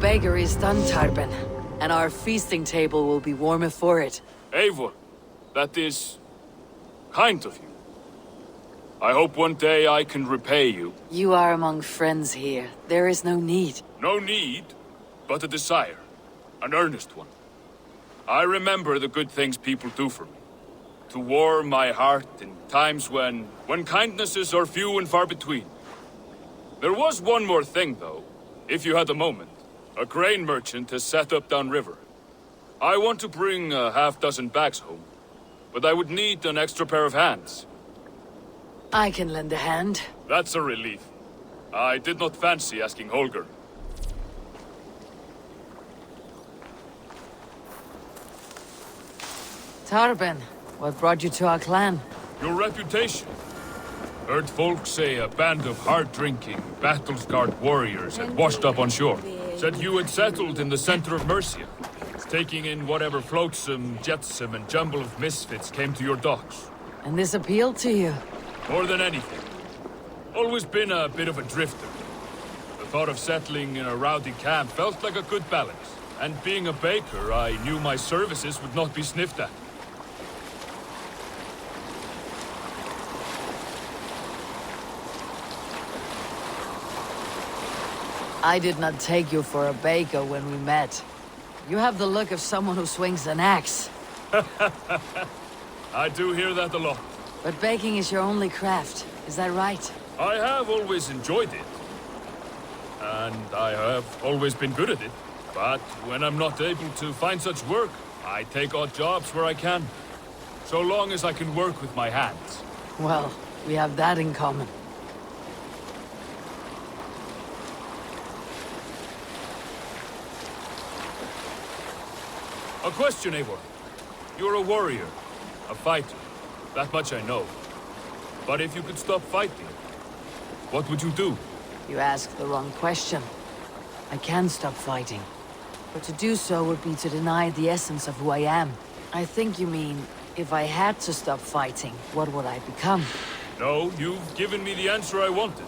bakery is done, Tarben, and our feasting table will be warmer for it. Eivor, that is kind of you. I hope one day I can repay you. You are among friends here. There is no need. No need, but a desire. An earnest one. I remember the good things people do for me. To warm my heart in times when kindnesses are few and far between. There was one more thing, though, if you had a moment. A grain merchant has set up downriver. I want to bring a half-dozen bags home, but I would need an extra pair of hands. I can lend a hand. That's a relief. I did not fancy asking Holger. Tarben, what brought you to our clan? Your reputation. Heard folks say a band of hard-drinking, battle-scarred warriors had washed up on shore. Said you had settled in the center of Mercia, taking in whatever flotsam, jetsam, and jumble of misfits came to your docks. And this appealed to you? More than anything. Always been a bit of a drifter. The thought of settling in a rowdy camp felt like a good balance. And being a baker, I knew my services would not be sniffed at. I did not take you for a baker when we met. You have the look of someone who swings an axe. I do hear that a lot. But baking is your only craft, is that right? I have always enjoyed it. And I have always been good at it. But when I'm not able to find such work, I take odd jobs where I can. So long as I can work with my hands. Well, we have that in common. A question, Eivor. You're a warrior, a fighter. That much I know. But if you could stop fighting, what would you do? You ask the wrong question. I can stop fighting. But to do so would be to deny the essence of who I am. I think you mean, if I had to stop fighting, what would I become? No, you've given me the answer I wanted.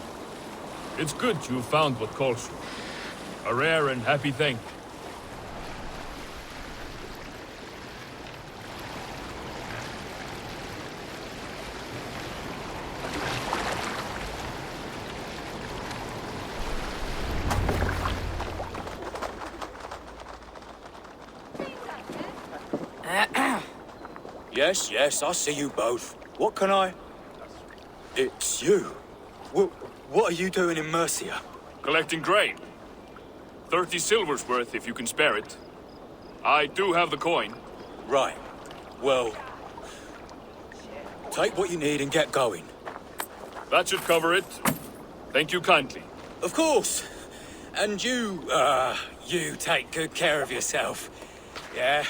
It's good you've found what calls you. A rare and happy thing. Yes, I see you both. What can I... It's you. What are you doing in Mercia? Collecting grain. 30 silver's worth if you can spare it. I do have the coin. Right. Well... Take what you need and get going. That should cover it. Thank you kindly. Of course. And you take good care of yourself. Yeah?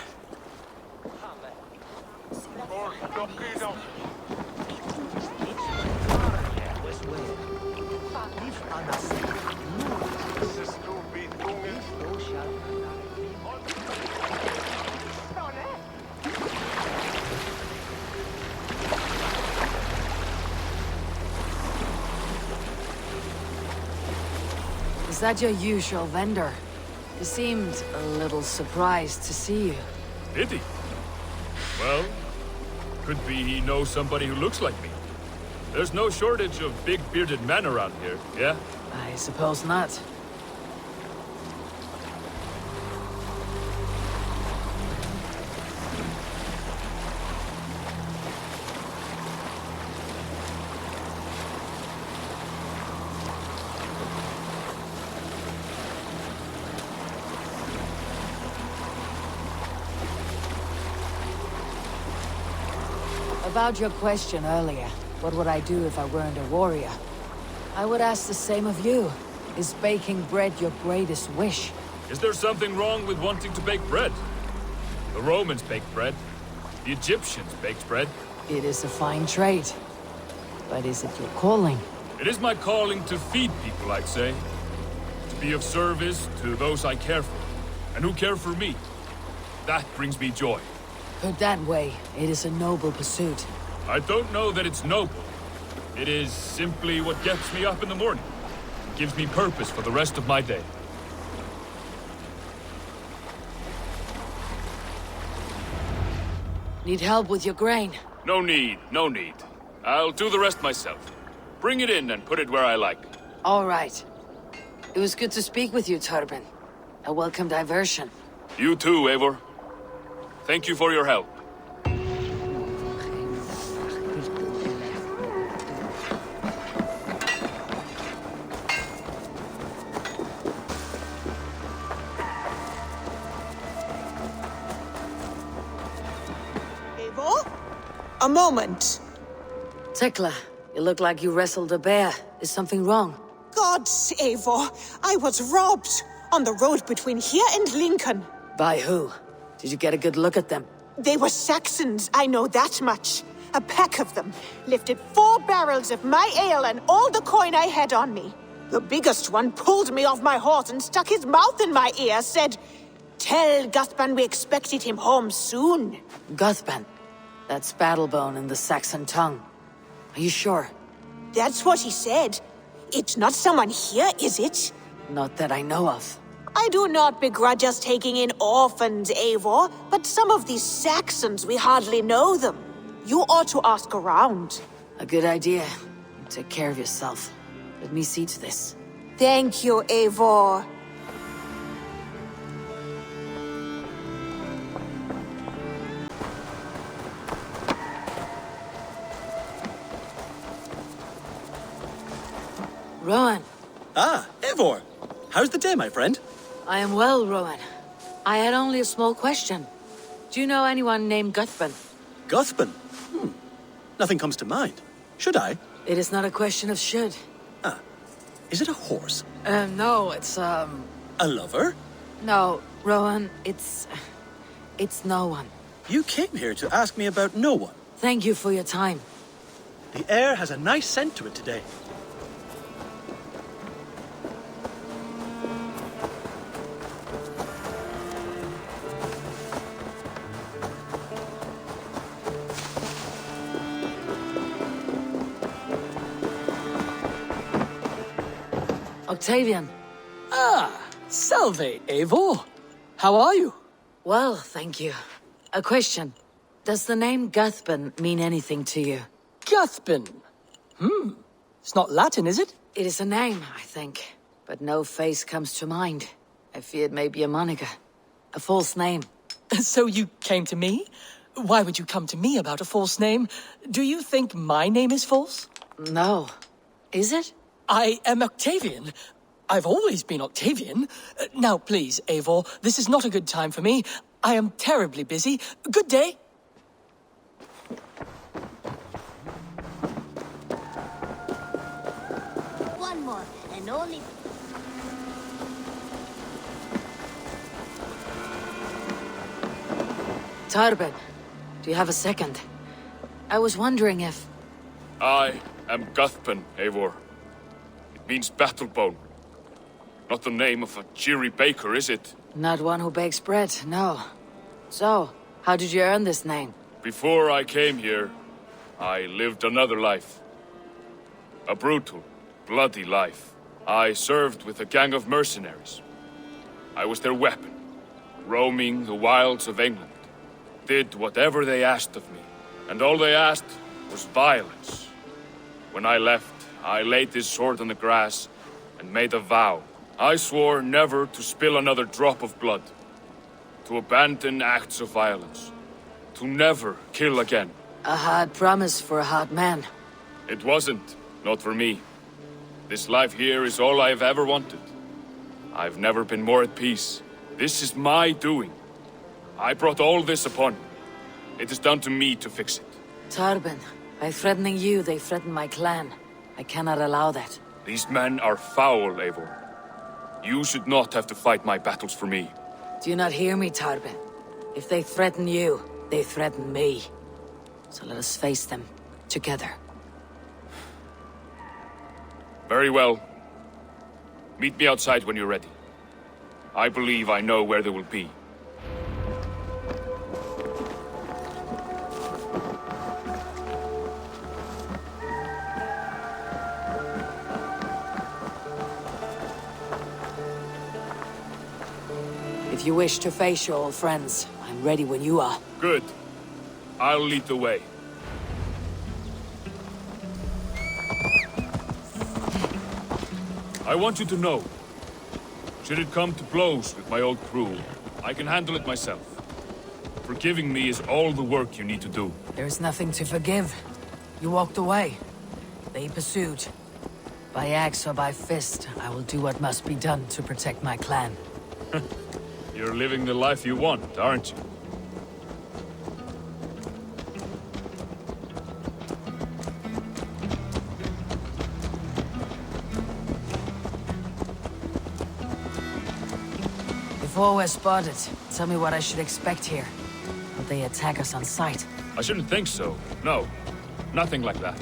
Is that your usual vendor? He seemed a little surprised to see you. Did he? Well, could be he knows somebody who looks like me. There's no shortage of big bearded men around here, yeah? I suppose not. About your question earlier, what would I do if I weren't a warrior? I would ask the same of you. Is baking bread your greatest wish? Is there something wrong with wanting to bake bread? The Romans baked bread. The Egyptians baked bread. It is a fine trade. But is it your calling? It is my calling to feed people, I'd say. To be of service to those I care for, and who care for me. That brings me joy. Put that way, it is a noble pursuit. I don't know that it's noble. It is simply what gets me up in the morning. It gives me purpose for the rest of my day. Need help with your grain? No need, no need. I'll do the rest myself. Bring it in and put it where I like. All right. It was good to speak with you, Turbin. A welcome diversion. You too, Eivor. Thank you for your help. Eivor? A moment. Tekla, you look like you wrestled a bear. Is something wrong? Gods, Eivor, I was robbed on the road between here and Lincoln. By who? Did you get a good look at them? They were Saxons, I know that much. A pack of them lifted 4 barrels of my ale and all the coin I had on me. The biggest one pulled me off my horse and stuck his mouth in my ear, said, "Tell Guthban we expected him home soon." Guthban. That's Battlebone in the Saxon tongue. Are you sure? That's what he said. It's not someone here, is it? Not that I know of. I do not begrudge us taking in orphans, Eivor, but some of these Saxons, we hardly know them. You ought to ask around. A good idea. Take care of yourself. Let me see to this. Thank you, Eivor. Rowan. Ah, Eivor. How's the day, my friend? I am well, Rowan. I had only a small question. Do you know anyone named Guthban? Guthban? Nothing comes to mind. Should I? It is not a question of should. Is it a horse? No, it's, A lover? No, Rowan, it's no one. You came here to ask me about no one. Thank you for your time. The air has a nice scent to it today. Octavian. Salve, Eivor. How are you? Well, thank you. A question. Does the name Guthban mean anything to you? Guthban. It's not Latin, is it? It is a name, I think. But no face comes to mind. I fear it may be a moniker. A false name. So you came to me? Why would you come to me about a false name? Do you think my name is false? No. Is it? I am Octavian. I've always been Octavian. Now, please, Eivor, this is not a good time for me. I am terribly busy. Good day. One more, and only... Tarben, do you have a second? I was wondering if... I am Guthban, Eivor. It means battlebone. Not the name of a cheery baker, is it? Not one who bakes bread, no. So, how did you earn this name? Before I came here, I lived another life. A brutal, bloody life. I served with a gang of mercenaries. I was their weapon, roaming the wilds of England. Did whatever they asked of me, and all they asked was violence. When I left, I laid this sword on the grass and made a vow. I swore never to spill another drop of blood, to abandon acts of violence, to never kill again. A hard promise for a hard man. It wasn't, not for me. This life here is all I've ever wanted. I've never been more at peace. This is my doing. I brought all this upon me. It is down to me to fix it. Tarben, by threatening you, they threaten my clan. I cannot allow that. These men are foul, Eivor. You should not have to fight my battles for me. Do you not hear me, Tarben? If they threaten you, they threaten me. So let us face them, together. Very well. Meet me outside when you're ready. I believe I know where they will be. If you wish to face your old friends, I'm ready when you are. Good. I'll lead the way. I want you to know, should it come to blows with my old crew, I can handle it myself. Forgiving me is all the work you need to do. There's nothing to forgive. You walked away. They pursued. By axe or by fist, I will do what must be done to protect my clan. You're living the life you want, aren't you? Before we're spotted, tell me what I should expect here. Will they attack us on sight? I shouldn't think so. No. Nothing like that.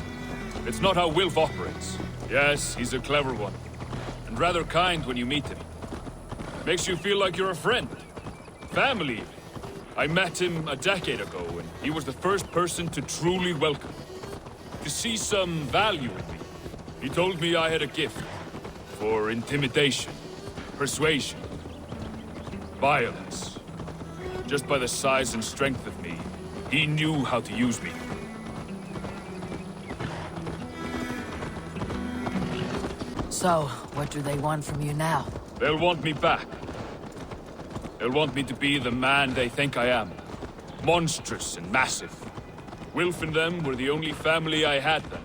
It's not how Wilf operates. Yes, he's a clever one. And rather kind when you meet him. Makes you feel like you're a friend. Family. I met him a decade ago, and he was the first person to truly welcome me. To see some value in me. He told me I had a gift. For intimidation. Persuasion. Violence. Just by the size and strength of me, he knew how to use me. So, what do they want from you now? They'll want me back. They'll want me to be the man they think I am. Monstrous and massive. Wilf and them were the only family I had then.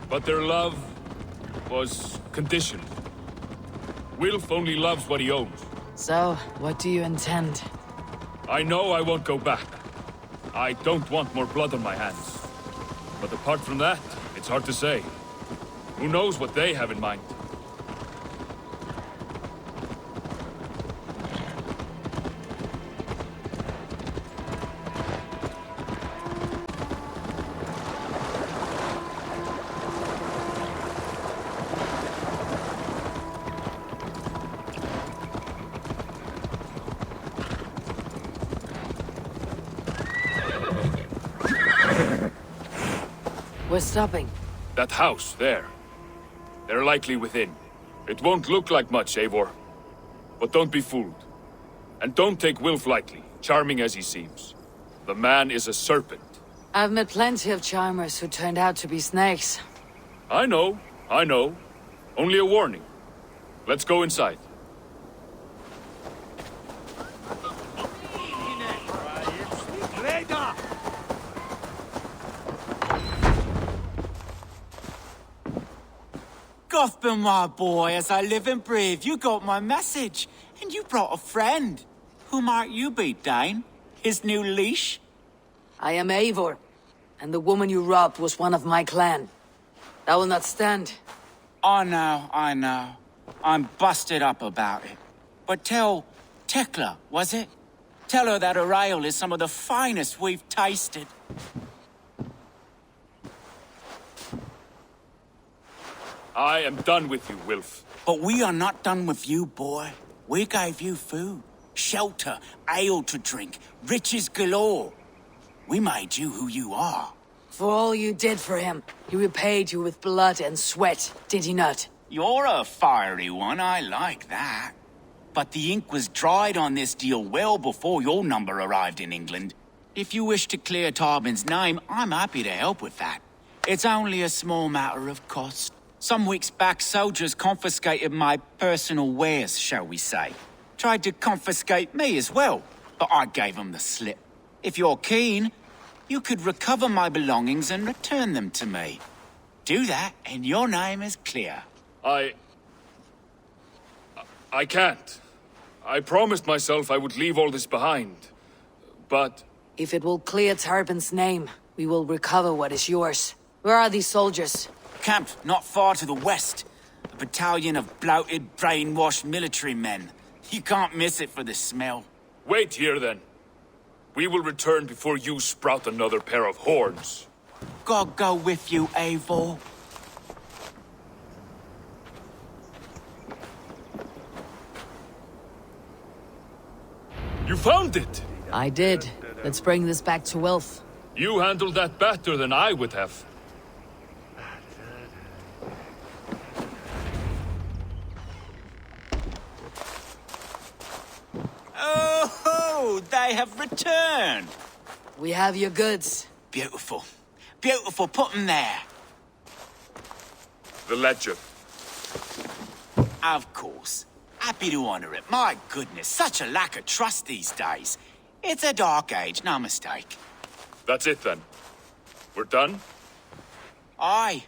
But their love was conditioned. Wilf only loves what he owns. So, what do you intend? I know I won't go back. I don't want more blood on my hands. But apart from that, it's hard to say. Who knows what they have in mind? We're stopping. That house, there. They're likely within. It won't look like much, Eivor. But don't be fooled. And don't take Wilf lightly, charming as he seems. The man is a serpent. I've met plenty of charmers who turned out to be snakes. I know. Only a warning. Let's go inside. Gothman, my boy, as I live and breathe, you got my message. And you brought a friend. Who might you be, Dane? His new leash? I am Eivor, and the woman you robbed was one of my clan. That will not stand. I know. I'm busted up about it. But tell Tekla, was it? Tell her that her ale is some of the finest we've tasted. I am done with you, Wilf. But we are not done with you, boy. We gave you food, shelter, ale to drink, riches galore. We made you who you are. For all you did for him, he repaid you with blood and sweat, did he not? You're a fiery one, I like that. But the ink was dried on this deal well before your number arrived in England. If you wish to clear Tarbin's name, I'm happy to help with that. It's only a small matter of cost. Some weeks back, soldiers confiscated my personal wares, shall we say. Tried to confiscate me as well, but I gave them the slip. If you're keen, you could recover my belongings and return them to me. Do that, and your name is clear. I can't. I promised myself I would leave all this behind. But If it will clear Tarbin's name, we will recover what is yours. Where are these soldiers? Camped not far to the west. A battalion of bloated, brainwashed military men. You can't miss it for the smell. wait here then. We will return before you sprout another pair of horns. God go with you, Eivor. You found it! I did. Let's bring this back to Wilf. You handled that better than I would have. Oh, they have returned. We have your goods. Beautiful. Beautiful, put 'em there. The ledger. Of course. Happy to honor it. My goodness, such a lack of trust these days. It's a dark age, no mistake. That's it then. We're done? Aye.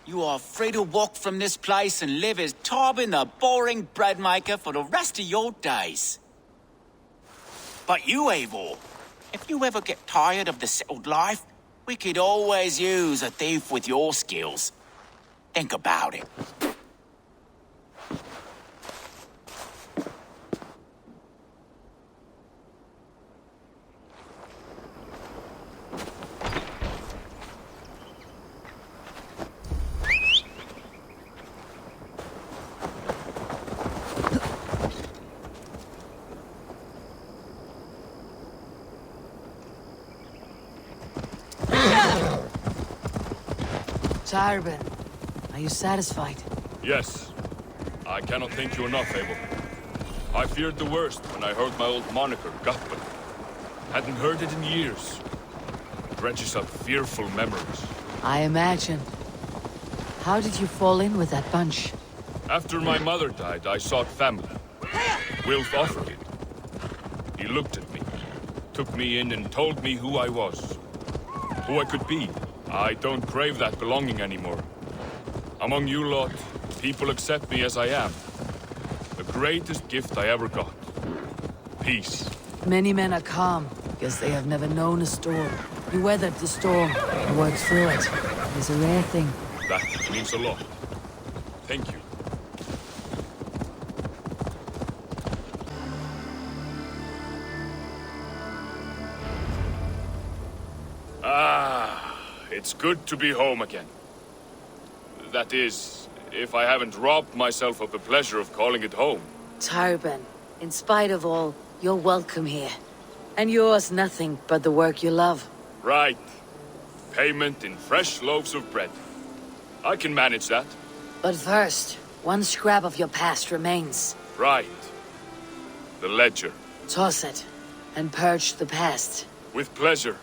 You are free to walk from this place and live as Tobin the boring bread maker for the rest of your days. But you, Eivor, if you ever get tired of the settled life, we could always use a thief with your skills. Think about it. Tarbin, are you satisfied? Yes. I cannot thank you enough, Abel. I feared the worst when I heard my old moniker, Gutman. Hadn't heard it in years. It dredges up fearful memories. I imagine. How did you fall in with that bunch? After my mother died, I sought family. Wilf offered it. He looked at me, took me in and told me who I was. Who I could be. I don't crave that belonging anymore. Among you lot, people accept me as I am. The greatest gift I ever got. Peace. Many men are calm because they have never known a storm. You weathered the storm and worked through it. It is a rare thing. That means a lot. Thank you. It's good to be home again. That is, if I haven't robbed myself of the pleasure of calling it home. Tarbin, in spite of all, you're welcome here. And yours nothing but the work you love. Right. Payment in fresh loaves of bread. I can manage that. But first, one scrap of your past remains. Right. The ledger. Toss it, and purge the past. With pleasure.